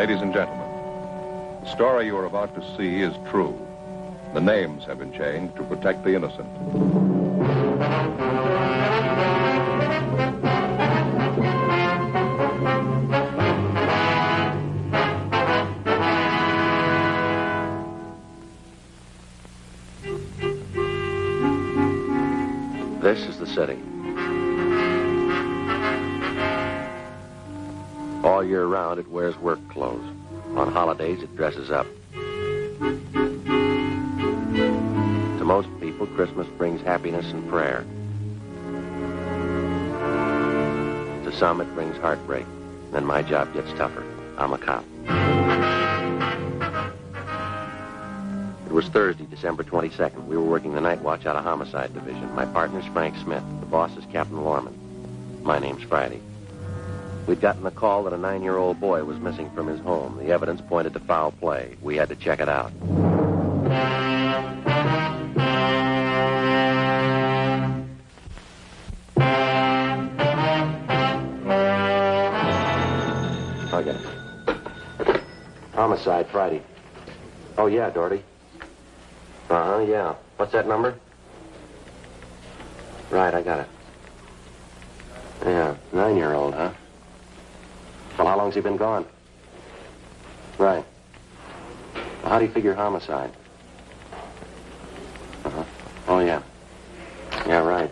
Ladies and gentlemen, the story you are about to see is true. The names have been changed to protect the innocent. This is the city. All year round, it wears work clothes. On holidays, it dresses up. To most people, Christmas brings happiness and prayer. To some, it brings heartbreak. Then my job gets tougher. I'm a cop. It was Thursday, December 22nd. We were working the night watch out of Homicide Division. My partner's Frank Smith. The boss is Captain Lorman. My name's Friday. We'd gotten a call that a 9-year-old boy was missing from his home. The evidence pointed to foul play. We had to check it out. Okay. Homicide, Friday. Oh, yeah, Doherty. Uh-huh, yeah. What's that number? Right, I got it. Yeah, 9-year-old, huh? Well, how long's he been gone? Right. Well, how do you figure homicide? Uh-huh. Oh, yeah. Yeah, right.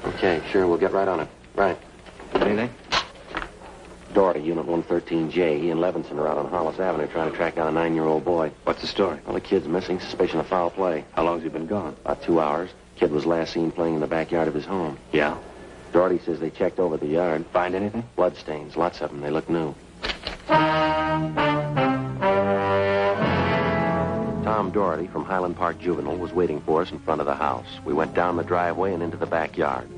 Okay, sure, we'll get right on it. Right. Anything? Doherty, Unit 113J. He and Levinson are out on Hollis Avenue trying to track down a 9-year-old boy. What's the story? Well, the kid's missing, suspicion of foul play. How long's he been gone? About 2 hours. Kid was last seen playing in the backyard of his home. Yeah? Doherty says they checked over the yard. Find anything? Blood stains, lots of them. They look new. Tom Doherty from Highland Park Juvenile was waiting for us in front of the house. We went down the driveway and into the backyard.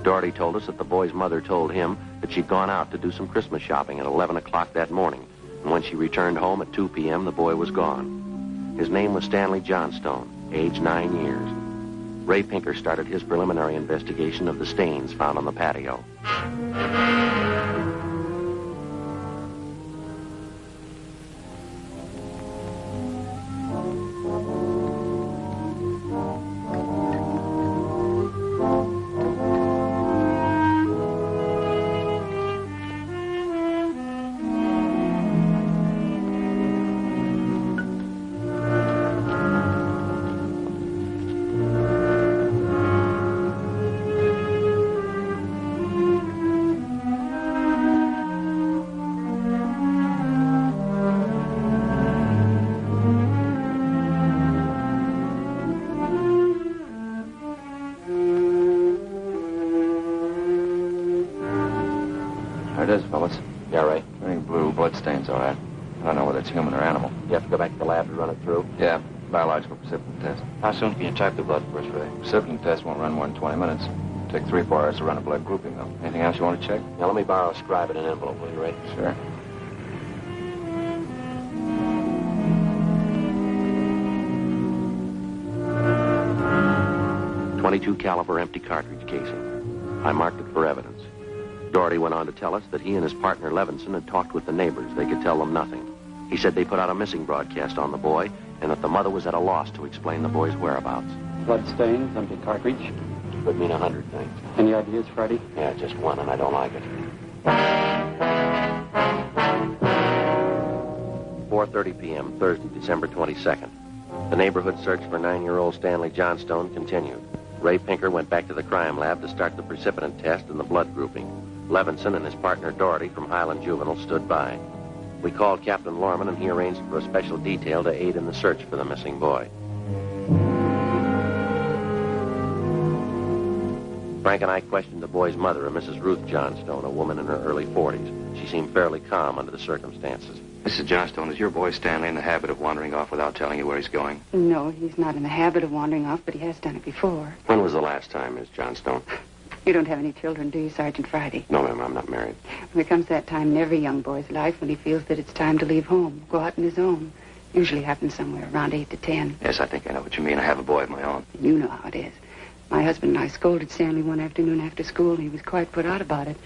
Doherty told us that the boy's mother told him that she'd gone out to do some Christmas shopping at 11 o'clock that morning. And when she returned home at 2 p.m., the boy was gone. His name was Stanley Johnstone, age 9 years. Ray Pinker started his preliminary investigation of the stains found on the patio. There it is, fellas. Yeah, Ray. Big blue bloodstains, all right. I don't know whether it's human or animal. You have to go back to the lab to run it through? Yeah, biological precipitin test. How soon can you type the blood for us, Ray? Precipitin test won't run more than 20 minutes. Take 3-4 hours to run a blood grouping, though. Anything else you want to check? Now, let me borrow a scribe and an envelope, will you, Ray? Sure. .22 caliber empty cartridge casing. I marked it for evidence. Doherty went on to tell us that he and his partner Levinson had talked with the neighbors. They could tell them nothing. He said they put out a missing broadcast on the boy and that the mother was at a loss to explain the boy's whereabouts. Blood stains, empty cartridge. Could mean 100 things. Any ideas, Freddie? Yeah, just one, and I don't like it. 4:30 p.m., Thursday, December 22nd. The neighborhood search for 9-year-old Stanley Johnstone continued. Ray Pinker went back to the crime lab to start the precipitin test and the blood grouping. Levinson and his partner Doherty from Highland Juvenile stood by. We called Captain Lorman, and he arranged for a special detail to aid in the search for the missing boy. Frank and I questioned the boy's mother, a Mrs. Ruth Johnstone, a woman in her early 40s. She seemed fairly calm under the circumstances. Mrs. Johnstone, is your boy Stanley in the habit of wandering off without telling you where he's going? No, he's not in the habit of wandering off, but he has done it before. When was the last time, Miss Johnstone? You don't have any children, do you, Sergeant Friday? No, ma'am, I'm not married. Well, there comes that time in every young boy's life when he feels that it's time to leave home, go out on his own. Usually happens somewhere around 8 to 10. Yes, I think I know what you mean. I have a boy of my own. You know how it is. My husband and I scolded Stanley one afternoon after school, and he was quite put out about it.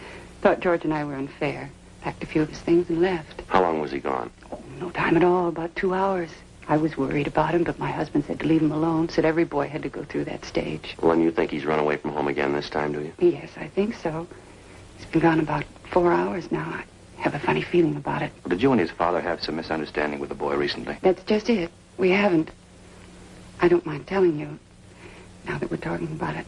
Thought George and I were unfair. packed a few of his things and left. How long was he gone? Oh, no time at all, about 2 hours. I was worried about him, but my husband said to leave him alone, said every boy had to go through that stage. Well, and you think he's run away from home again this time, do you? Yes, I think so. He's been gone about 4 hours now. I have a funny feeling about it. Well, did you and his father have some misunderstanding with the boy recently? That's just it. We haven't. I don't mind telling you, now that we're talking about it.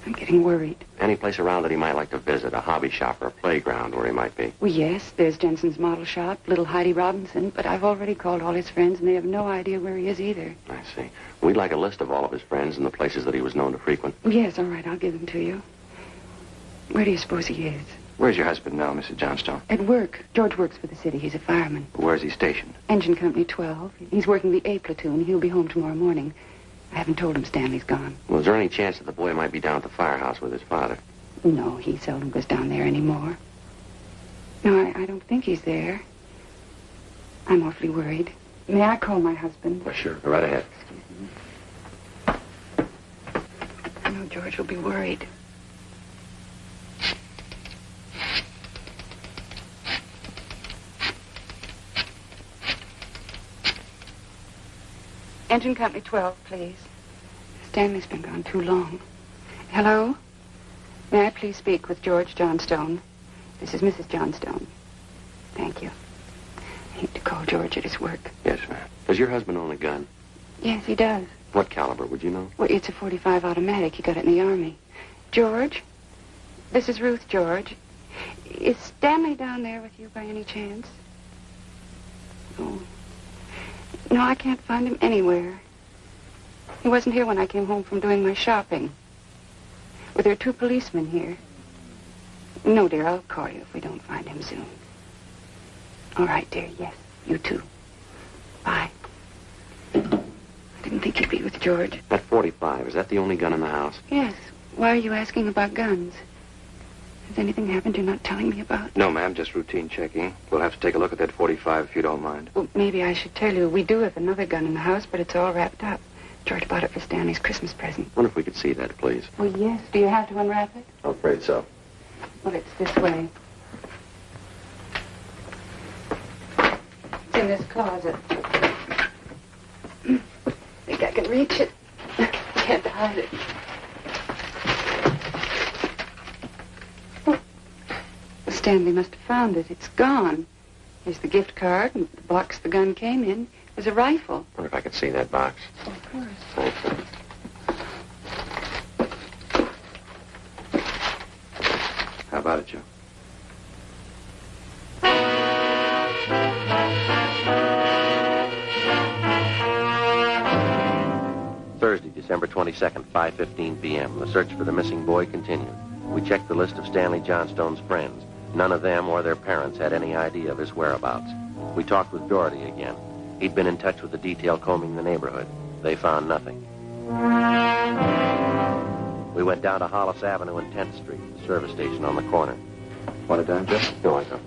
I'm getting worried. Any place around that he might like to visit, a hobby shop or a playground where he might be? Well, yes, there's Jensen's model shop, little Heidi Robinson, but I've already called all his friends, and they have no idea where he is either. I see. We'd like a list of all of his friends and the places that he was known to frequent. Yes, all right, I'll give them to you. Where do you suppose he is? Where's your husband now, Mrs. Johnstone? At work. George works for the city. He's a fireman. Where's he stationed? Engine Company 12. He's working the A platoon. He'll be home tomorrow morning. I haven't told him Stanley's gone. Well, is there any chance that the boy might be down at the firehouse with his father? No, he seldom goes down there anymore. No, I don't think he's there. I'm awfully worried. May I call my husband? Well, sure. Go right ahead. I know George will be worried. Engine Company 12, please. Stanley's been gone too long. Hello? May I please speak with George Johnstone? This is Mrs. Johnstone. Thank you. I hate to call George at his work. Yes, ma'am. Does your husband own a gun? Yes, he does. What caliber, would you know? Well, it's a .45 automatic. He got it in the Army. George? This is Ruth, George. Is Stanley down there with you by any chance? Oh. No, I can't find him anywhere. He wasn't here when I came home from doing my shopping. Well, there are 2 policemen here. No, dear, I'll call you if we don't find him soon. All right, dear, yes, you too. Bye. I didn't think you'd be with George. That .45, is that the only gun in the house? Yes. Why are you asking about guns? Has anything happened you're not telling me about? No, ma'am, just routine checking. We'll have to take a look at that .45 if you don't mind. Well, maybe I should tell you. We do have another gun in the house, but it's all wrapped up. George bought it for Stanley's Christmas present. Wonder if we could see that, please. Well, yes. Do you have to unwrap it? I'm afraid so. Well, it's this way. It's in this closet. Think I can reach it? Can't hide it. Oh. Stanley must have found it. It's gone. Here's the gift card and the box the gun came in. It was a rifle. Wonder if I could see that box. Of course. Thanks, sir. How about it, Joe? Thursday, December 22nd, 5:15 p.m. The search for the missing boy continued. We checked the list of Stanley Johnstone's friends. None of them or their parents had any idea of his whereabouts. We talked with Doherty again. He'd been in touch with the detail combing the neighborhood. They found nothing. We went down to Hollis Avenue and 10th Street, the service station on the corner. Want a dime, Joe? No, I don't.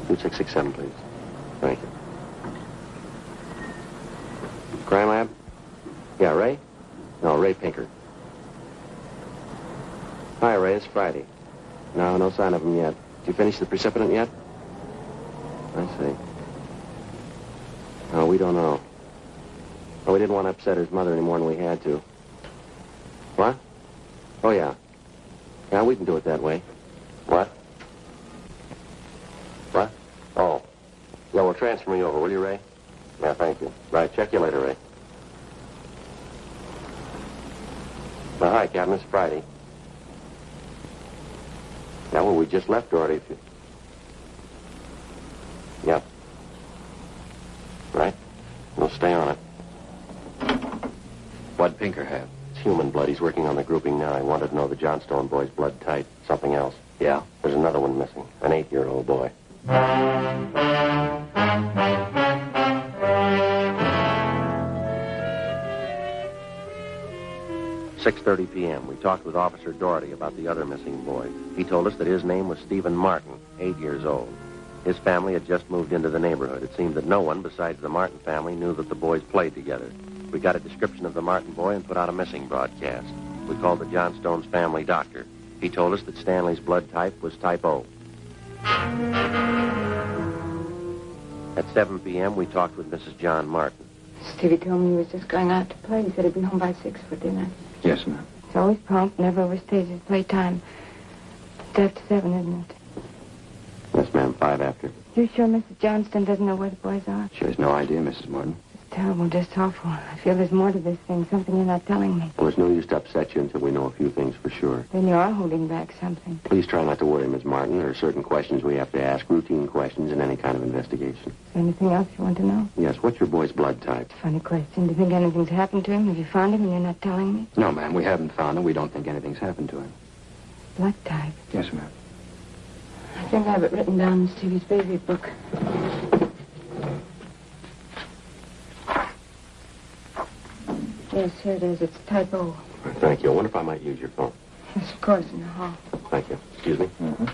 $2667, please. Thank you. Crime lab? Yeah, Ray? No, Ray Pinker. Hi, Ray. It's Friday. No sign of him yet. Did you finish the precipitant yet? I see. No, we don't know. Well, we didn't want to upset his mother any more than we had to. What? Oh, yeah. Yeah, we can do it that way. What? What? Oh. Yeah, well, transfer me over, will you, Ray? Yeah, thank you. Right, check you later, Ray. Well, hi, Captain. It's Friday. Yeah, well, we just left Doherty. Yep. Right. We'll stay on it. What'd Pinker have? It's human blood. He's working on the grouping now. I wanted to know the Johnstone boy's blood type. Something else. Yeah? There's another one missing. An 8-year-old boy. 6:30 p.m. We talked with Officer Doherty about the other missing boy. He told us that his name was Stephen Martin, 8 years old. His family had just moved into the neighborhood. It seemed that no one besides the Martin family knew that the boys played together. We got a description of the Martin boy and put out a missing broadcast. We called the Johnstone's family doctor. He told us that Stanley's blood type was type O. At 7 p.m., we talked with Mrs. John Martin. Stevie told me he was just going out to play. He said he'd be home by 6 for dinner. Yes, ma'am. He's always prompt, never overstays his playtime. It's after 7, isn't it? Yes, ma'am, 5 after. You sure Mrs. Johnston doesn't know where the boys are? She has no idea, Mrs. Martin. It's terrible, just awful. I feel there's more to this thing, something you're not telling me. Well, there's no use to upset you until we know a few things for sure. Then you are holding back something. Please try not to worry, Miss Martin. There are certain questions we have to ask, routine questions in any kind of investigation. Is there anything else you want to know? Yes, what's your boy's blood type? Funny question. Do you think anything's happened to him? Have you found him and you're not telling me? No, ma'am, we haven't found him. We don't think anything's happened to him. Blood type. Yes, ma'am. I think I have it written down in Stevie's baby book. Yes, here it is. It's type O. Thank you. I wonder if I might use your phone. Yes, of course, in the hall. Thank you. Excuse me? Mm-hmm.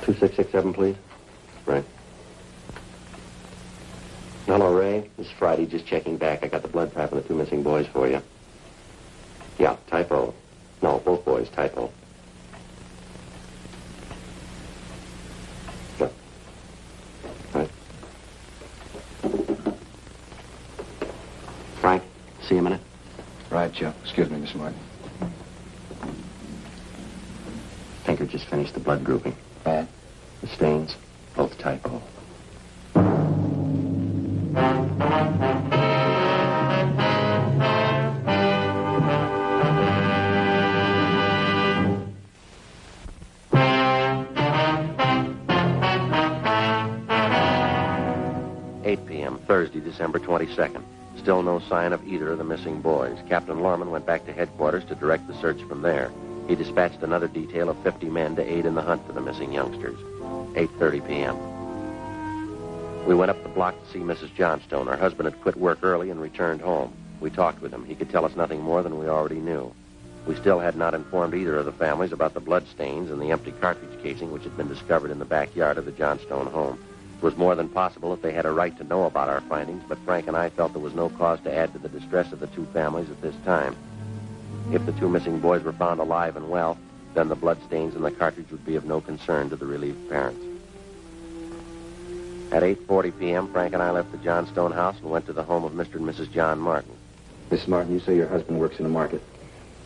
Two 667, please. Right. Hello, Ray. This is Friday. Just checking back. I got the blood type of the 2 missing boys for you. Yeah, type O. No, both boys, type O. Good. Right. Frank, see you a minute. Right, Joe. Excuse me, Miss Martin. Tinker just finished the blood grouping. Bad? The stains, both type O. Thursday, December 22nd. Still no sign of either of the missing boys. Captain Lorman went back to headquarters to direct the search from there. He dispatched another detail of 50 men to aid in the hunt for the missing youngsters. 8:30 p.m. We went up the block to see Mrs. Johnstone. Her husband had quit work early and returned home. We talked with him. He could tell us nothing more than we already knew. We still had not informed either of the families about the blood stains and the empty cartridge casing which had been discovered in the backyard of the Johnstone home. It was more than possible that they had a right to know about our findings, but Frank and I felt there was no cause to add to the distress of the 2 families at this time. If the 2 missing boys were found alive and well, then the blood stains in the cartridge would be of no concern to the relieved parents. At 8:40 p.m., Frank and I left the Johnstone house and went to the home of Mr. and Mrs. John Martin. Miss Martin, you say your husband works in the market.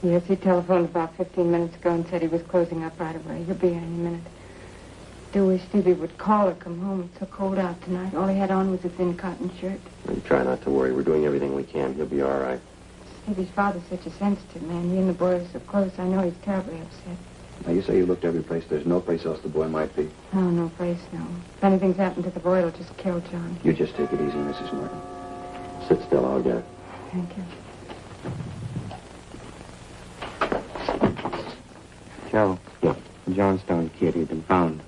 Yes, he telephoned about 15 minutes ago and said he was closing up right away. He'll be here any minute. Do wish Stevie would call or come home. It's so cold out tonight. All he had on was a thin cotton shirt. You try not to worry. We're doing everything we can. He'll be all right. Stevie's father's such a sensitive man. He and the boy are so close. I know he's terribly upset. Now, you say you looked every place. There's no place else the boy might be. Oh, no place, no. If anything's happened to the boy, it'll just kill John. You just take it easy, Mrs. Martin. Sit still. I'll get it. Thank you. Joe. Yeah. The Johnstone kid, he'd been found.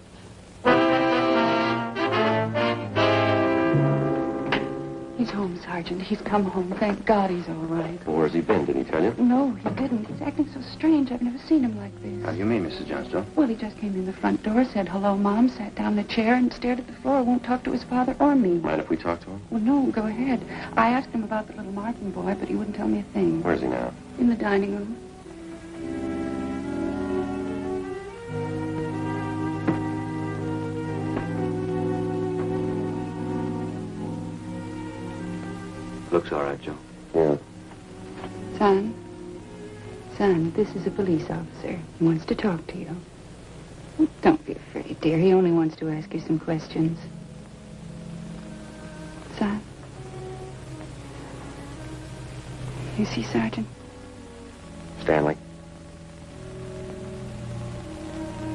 He's home, Sergeant. He's come home. Thank God he's all right. Well, where's he been? Did he tell you? No, he didn't. He's acting so strange. I've never seen him like How do this. you mean, Mrs. Johnstone? Well, he just came in the front door, said hello, Mom, sat down in a chair and stared at the floor. Won't talk to his father or me. Mind if we talk to him? Well, no, go ahead. I asked him about the little Martin boy, but he wouldn't tell me a thing. Where's he now? In the dining room. Looks all right, Joe. Yeah. Son, this is a police officer. He wants to talk to you. Don't be afraid, dear. He only wants to ask you some questions. Son? You see, Sergeant? Stanley.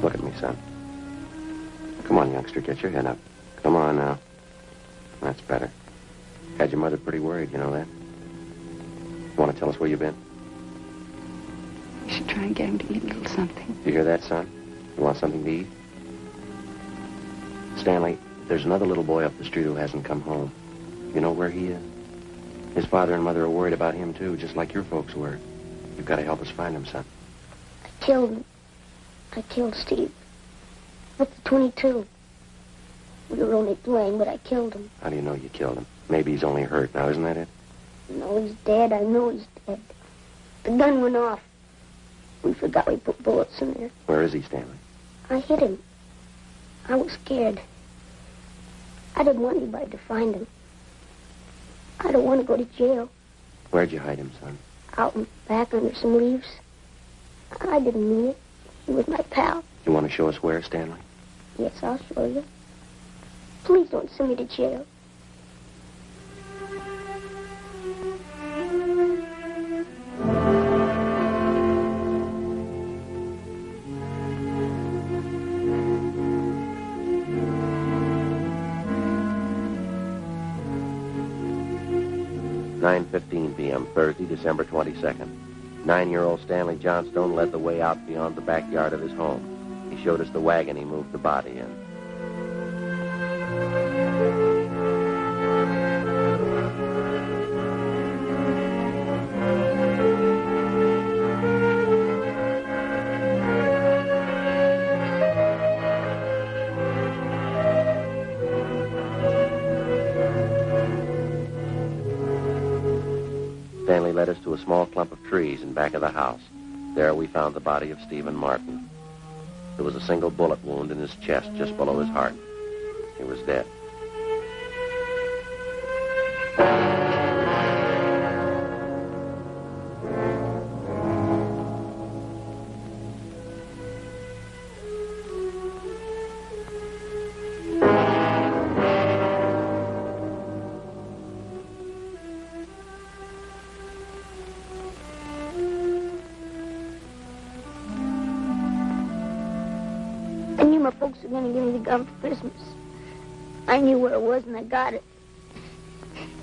Look at me, son. Come on, youngster. Get your head up. Come on now. That's better. Had your mother pretty worried, you know that? Want to tell us where you've been? You should try and get him to eat a little something. You hear that, son? You want something to eat? Stanley, There's another little boy up the street who hasn't come home. You know where he is? His father and mother are worried about him, too, just like your folks were. You've got to help us find him, son. I killed him. I killed Steve. With the 22. We were only playing, but I killed him. How do you know you killed him? Maybe he's only hurt. Now, isn't that it? No, he's dead. I know he's dead. The gun went off. We forgot we put bullets in there. Where is he, Stanley? I hit him. I was scared. I didn't want anybody to find him. I don't want to go to jail. Where'd you hide him, son? Out and back under some leaves. I didn't mean it. He was my pal. You want to show us where, Stanley? Yes, I'll show you. Please don't send me to jail. (9:15 p.m., Thursday, December 22nd. 9-year-old Stanley Johnstone led the way out beyond the backyard of his home. He showed us the wagon he moved the body in. Stanley led us to a small clump of trees in back of the house. There we found the body of Stephen Martin. There was a single bullet wound in his chest just below his heart. He was dead. I knew my folks were going to give me the gun for Christmas. I knew where it was, and I got it.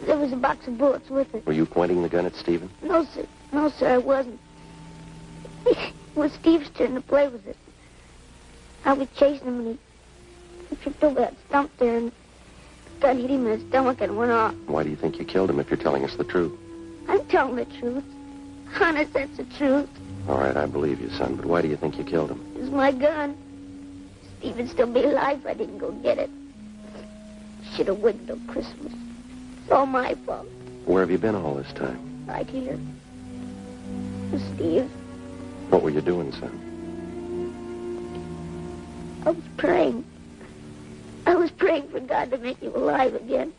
There was a box of bullets with it. Were you pointing the gun at Stephen? No, sir. No, sir, I wasn't. It was Steve's turn to play with it. I was chasing him, and he tripped over that stump there, and the gun hit him in the stomach and went off. Why do you think you killed him if you're telling us the truth? I'm telling the truth. Honest, that's the truth. All right, I believe you, son, but why do you think you killed him? It was my gun. Steve would still be alive if I didn't go get it. Should have waited till Christmas. It's all my fault. Where have you been all this time? Right here. With Steve. What were you doing, son? I was praying. I was praying for God to make you alive again.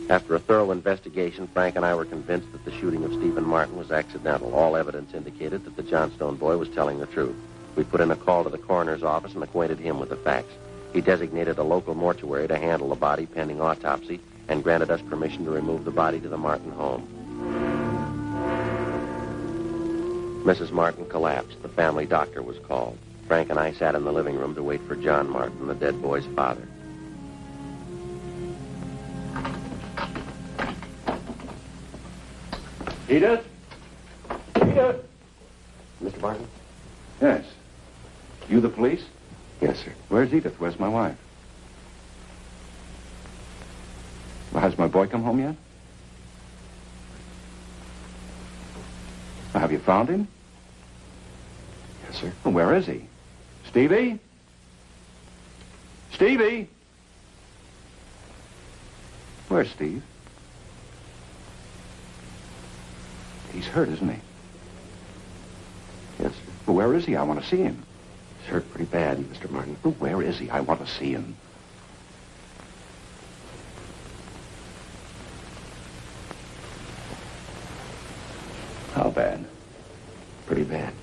After a thorough investigation, Frank and I were convinced that the shooting of Stephen Martin was accidental. All evidence indicated that the Johnstone boy was telling the truth. We put in a call to the coroner's office and acquainted him with the facts. He designated a local mortuary to handle the body pending autopsy and granted us permission to remove the body to the Martin home. Mrs. Martin collapsed. The family doctor was called. Frank and I sat in the living room to wait for John Martin, the dead boy's father. Edith? Edith? Mr. Martin? Yes. You the police? Yes, sir. Where's Edith? Where's my wife? Well, has my boy come home yet? Well, have you found him? Yes, sir. Well, where is he? Stevie? Stevie? Where's Steve? He's hurt, isn't he? Yes, sir. Well, where is he? I want to see him. He's hurt pretty bad, Mr. Martin. Well, where is he? I want to see him. How bad? Pretty bad.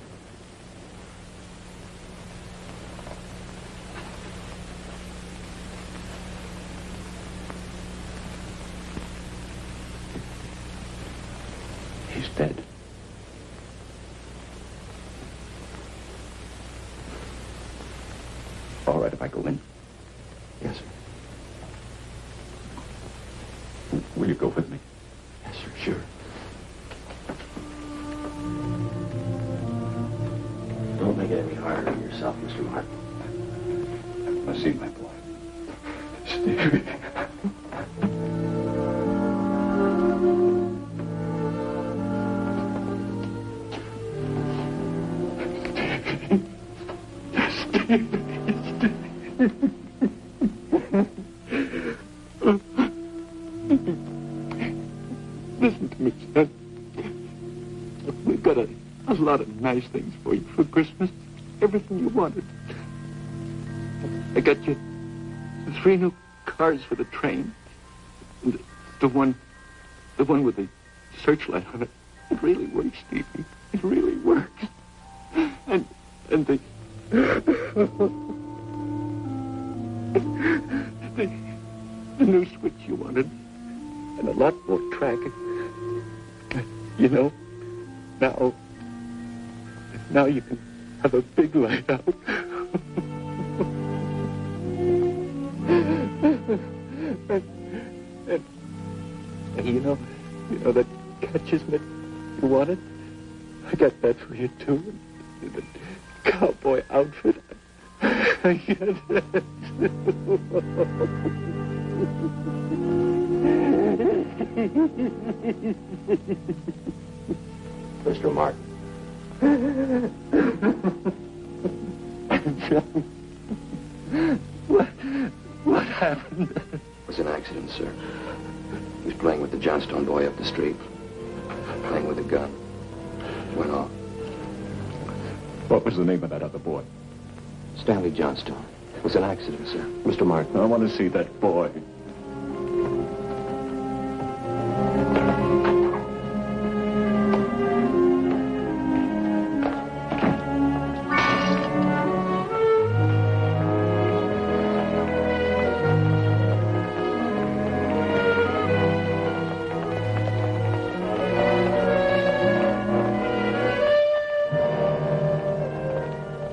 He's dead. All right if I go in? Yes, sir. Will you go with me? Yes, sir, sure. Don't make it any harder on yourself, Mr. Martin. I see my boy. Stevie. Listen to me, son. We've got a lot of nice things for you for Christmas. Everything you wanted. I got you 3 new cars for the train. And the one with the searchlight on it. It really works, Stevie. It really works. And the the new switch you wanted. And a lot more track. You know, now you can have a big light out. and you know that catches that you wanted? I got that for you, too. The cowboy outfit. Mr. Martin. What happened? It was an accident, sir. He was playing with the Johnstone boy up the street. Playing with a gun. Went off. What was the name of that other boy? Stanley Johnstone. It was an accident, sir. Mr. Martin. I want to see that boy.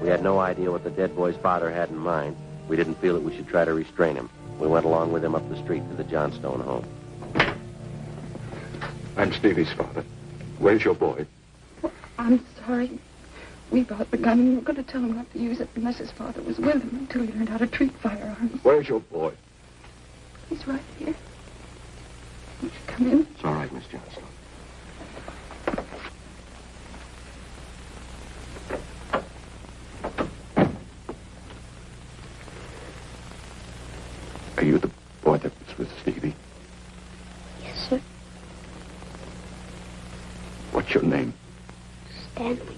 We had no idea what the dead boy's father had in mind. We didn't feel that we should try to restrain him. We went along with him up the street to the Johnstone home. I'm Stevie's father. Where's your boy? I'm sorry. We bought the gun and we were going to tell him not to use it unless his father was with him until he learned how to treat firearms. Where's your boy? He's right here. Won't you come in? It's all right, Miss Johnstone. Are you the boy that was with Stevie? Yes, sir. What's your name? Stanley.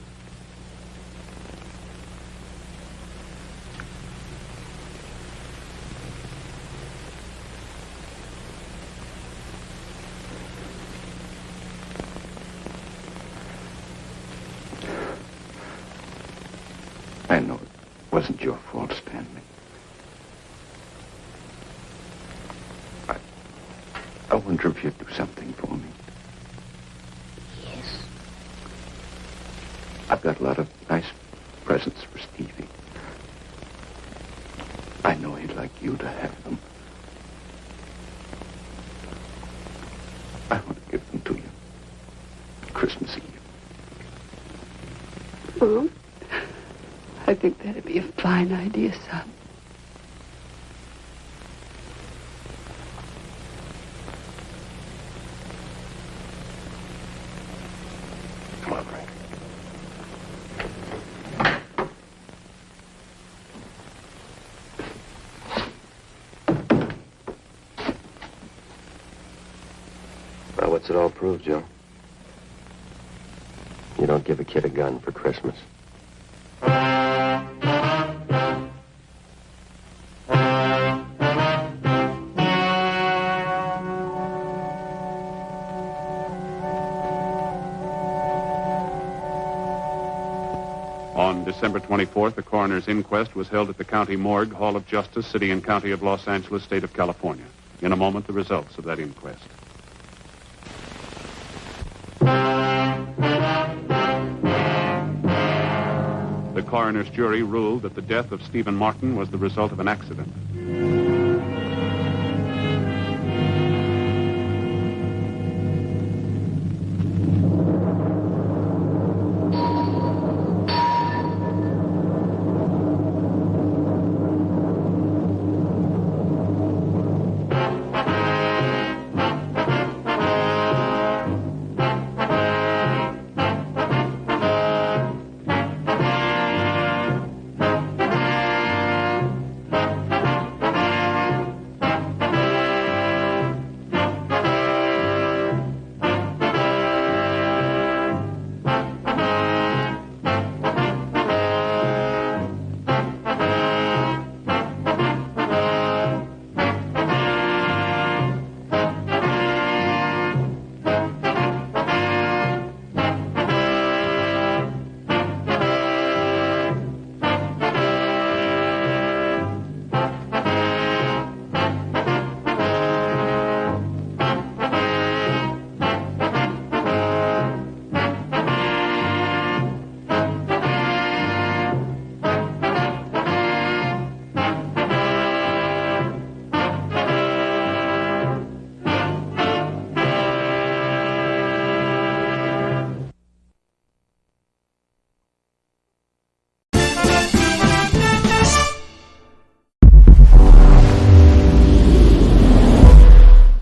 I know it wasn't your fault, Stanley. I wonder if you'd do something for me. Yes. I've got a lot of nice presents for Stevie. I know he'd like you to have them. I want to give them to you Christmas Eve. Mom, I think that'd be a fine idea, son. Come on, Frank. Well, what's it all prove, Joe? You don't give a kid a gun for Christmas. On December 24th, the coroner's inquest was held at the County Morgue, Hall of Justice, City and County of Los Angeles, State of California. In a moment, the results of that inquest. The coroner's jury ruled that the death of Stephen Martin was the result of an accident.